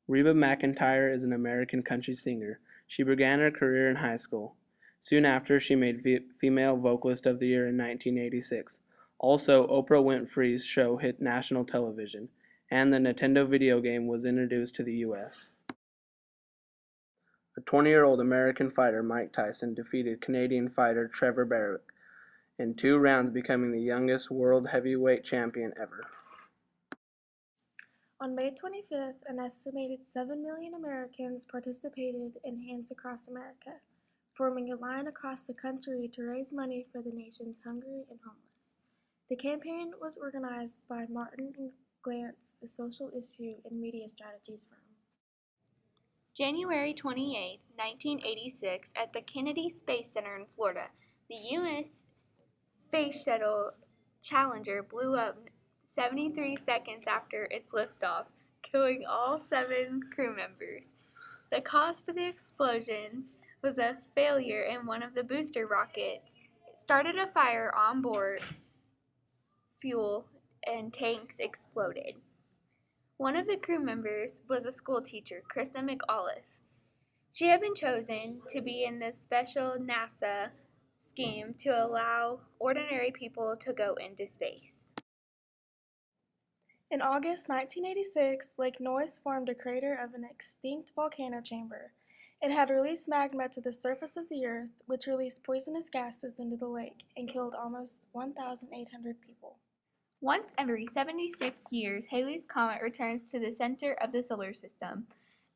Reba McEntire is an American country singer. She began her career in high school. Soon after, she made Female Vocalist of the Year in 1986. Also, Oprah Winfrey's show hit national television, and the Nintendo video game was introduced to the U.S. A 20-year-old American fighter, Mike Tyson, defeated Canadian fighter Trevor Barrick in 2 rounds, becoming the youngest world heavyweight champion ever. On May 25th, an estimated 7 million Americans participated in Hands Across America, forming a line across the country to raise money for the nation's hungry and homeless. The campaign was organized by Martin and Glantz, a social issue and media strategies firm. January 28, 1986, at the Kennedy Space Center in Florida, the U.S. Space Shuttle Challenger blew up 73 seconds after its liftoff, killing all 7 crew members. The cause for the explosions was a failure in one of the booster rockets. It started a fire on board, fuel and tanks exploded. One of the crew members was a school teacher, Krista McAuliffe. She had been chosen to be in the special NASA scheme to allow ordinary people to go into space. In August 1986, Lake Noise formed a crater of an extinct volcano chamber. It had released magma to the surface of the Earth, which released poisonous gases into the lake and killed almost 1,800 people. Once every 76 years, Halleys Comet returns to the center of the solar system.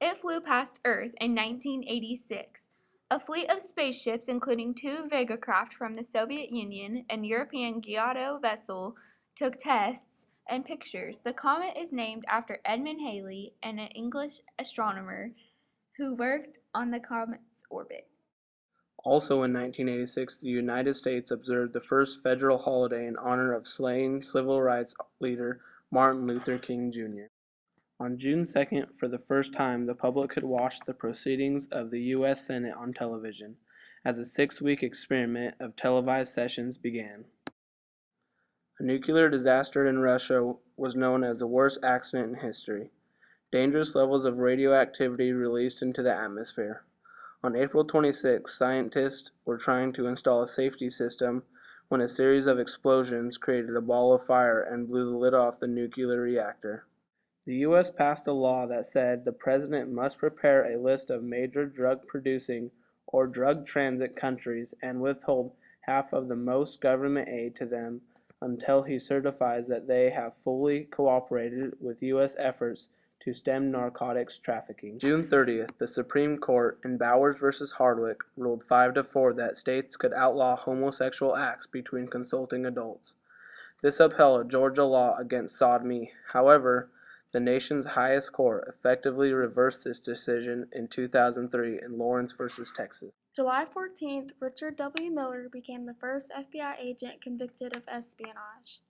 It flew past Earth in 1986. A fleet of spaceships, including 2 Vega craft from the Soviet Union and European Giotto vessel, took tests and pictures. The comet is named after Edmund Halley, an English astronomer who worked on the comet's orbit. Also in 1986, the United States observed the first federal holiday in honor of slain civil rights leader Martin Luther King Jr. On June 2nd, for the first time, the public could watch the proceedings of the U.S. Senate on television, as a 6-week experiment of televised sessions began. A nuclear disaster in Russia was known as the worst accident in history. Dangerous levels of radioactivity released into the atmosphere. On April 26, scientists were trying to install a safety system when a series of explosions created a ball of fire and blew the lid off the nuclear reactor. The U.S. passed a law that said the president must prepare a list of major drug-producing or drug transit countries and withhold half of the most government aid to them until he certifies that they have fully cooperated with U.S. efforts to stem narcotics trafficking. June 30th, the Supreme Court in Bowers v. Hardwick ruled 5-4 that states could outlaw homosexual acts between consulting adults. This upheld a Georgia law against sodomy. However, the nation's highest court effectively reversed this decision in 2003 in Lawrence v. Texas. July 14th, Richard W. Miller became the first FBI agent convicted of espionage.